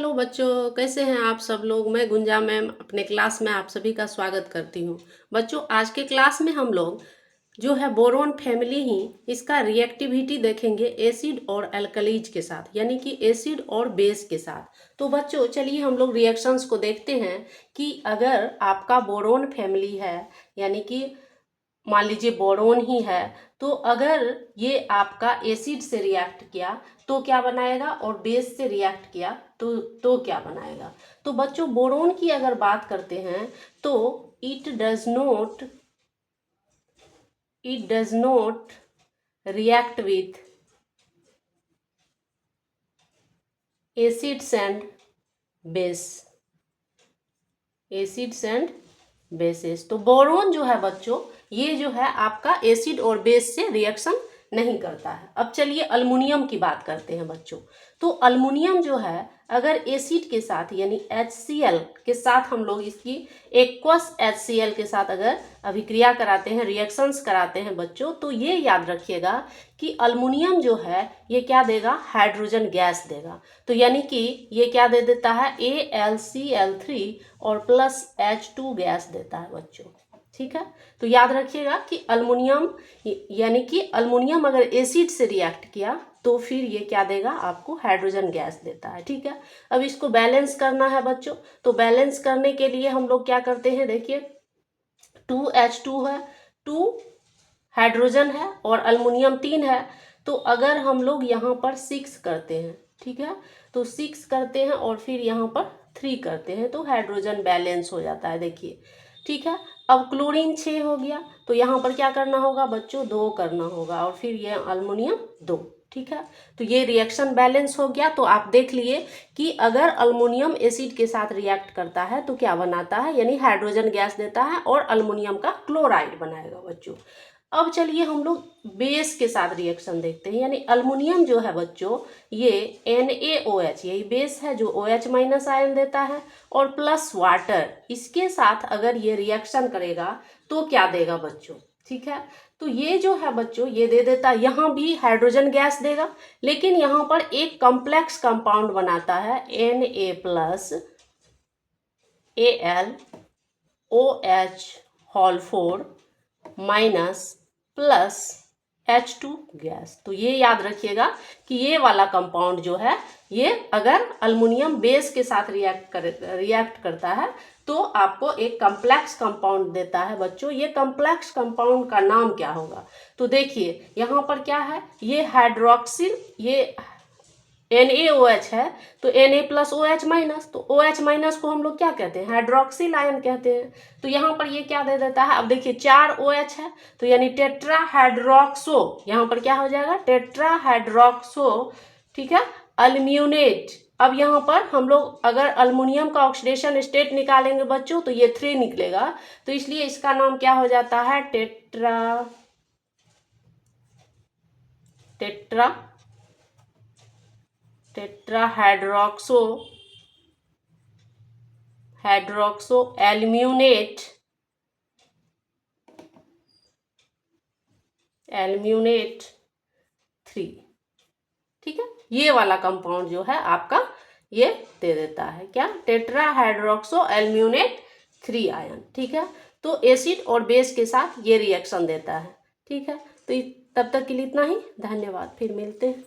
Hello बच्चों, कैसे हैं आप सब लोग। मैं गुंजा मैम अपने क्लास में आप सभी का स्वागत करती हूँ। बच्चों, आज के क्लास में हम लोग जो है बोरोन फैमिली ही इसका रिएक्टिविटी देखेंगे एसिड और अल्कलीज के साथ, यानी कि एसिड और बेस के साथ। तो बच्चों चलिए हम लोग रिएक्शंस को देखते हैं कि अगर आपका बोरोन फैमिली है, यानी कि मान लीजिए बोरोन ही है, तो अगर ये आपका एसिड से रिएक्ट किया तो क्या बनाएगा, और बेस से रिएक्ट किया तो क्या बनाएगा। तो बच्चों बोरोन की अगर बात करते हैं तो it does not react with acids and base, acids and bases. तो बोरोन जो है बच्चों, ये जो है आपका एसिड और बेस से रिएक्शन नहीं करता है। अब चलिए अल्मुनियम की बात करते हैं बच्चों। तो अल्मुनियम जो है अगर एसिड के साथ यानी HCl के साथ हम लोग इसकी एक्वस HCl के साथ अगर अभिक्रिया कराते हैं, रिएक्शंस कराते हैं बच्चों, तो ये याद रखिएगा कि अल्मुनियम जो है ये क्या देगा, हाइड्रोजन गैस देगा। तो यानी कि ये क्या दे देता है, AlCl3 और प्लस H2 गैस देता है बच्चों। ठीक है, तो याद रखिएगा कि अल्मुनियम यानी कि अल्मुनियम अगर एसिड से रिएक्ट किया तो फिर ये क्या देगा, आपको हाइड्रोजन गैस देता है। ठीक है, अब इसको बैलेंस करना है बच्चों। तो बैलेंस करने के लिए हम लोग क्या करते हैं, देखिए 2H2 है, 2 हाइड्रोजन है और अल्मुनियम 3 है। तो अगर हम लोग यहाँ पर 6 करते हैं, ठीक है, तो 6 करते हैं और फिर यहाँ पर 3 करते हैं तो हाइड्रोजन बैलेंस हो जाता है। देखिए, ठीक है। अब क्लोरीन 6 हो गया, तो यहाँ पर क्या करना होगा बच्चों, 2 करना होगा और फिर ये अल्मुनियम 2। ठीक है, तो ये रिएक्शन बैलेंस हो गया। तो आप देख लिए कि अगर अल्मुनियम एसिड के साथ रिएक्ट करता है तो क्या बनाता है, यानी हाइड्रोजन गैस देता है और अल्मुनियम का क्लोराइड बनाएगा बच्चों। अब चलिए हम लोग बेस के साथ रिएक्शन देखते हैं, यानी अल्मुनियम जो है बच्चों ये NaOH, यही बेस है जो OH माइनस आयन देता है, और प्लस वाटर, इसके साथ अगर ये रिएक्शन करेगा तो क्या देगा बच्चों। ठीक है, तो ये जो है बच्चों ये दे देता है, यहाँ भी हाइड्रोजन गैस देगा, लेकिन यहाँ पर एक कॉम्प्लेक्स कंपाउंड बनाता है Na plus AlOH whole 4 minus plus H2 gas. तो ये याद रखिएगा कि ये वाला कंपाउंड जो है ये अगर अल्मुनियम बेस के साथ रिएक्ट करता है तो आपको एक कॉम्प्लेक्स कंपाउंड देता है बच्चों। ये कॉम्प्लेक्स कंपाउंड का नाम क्या होगा, तो देखिए यहाँ पर क्या है, ये हाइड्रोक्सिल, ये NaOH है तो Na प्लस OH माइनस, तो OH माइनस को हम लोग क्या कहते हैं, हाइड्रोक्सिल आयन कहते हैं। तो यहाँ पर ये क्या दे देता है, अब देखिए 4 OH है तो यानी टेट्रा हाइड्रोक्सो, यहाँ पर क्या हो जाएगा, टेट्रा हाइड्रोक्सो। ठीक है, अल्म्यूनेट। अब यहाँ पर हम लोग अगर अल्मुनियम का ऑक्सीडेशन स्टेट निकालेंगे बच्चों तो ये 3 निकलेगा, तो इसलिए इसका नाम क्या हो जाता है, टेट्रा हाइड्रोक्सो एल्म्यूनेट 3। ठीक है, ये वाला कंपाउंड जो है आपका ये दे देता है क्या, टेट्रा हाइड्रोक्सो एल्म्यूनेट 3 आयन। ठीक है, तो एसिड और बेस के साथ ये रिएक्शन देता है। ठीक है, तो तब तक के लिए इतना ही, धन्यवाद, फिर मिलते हैं।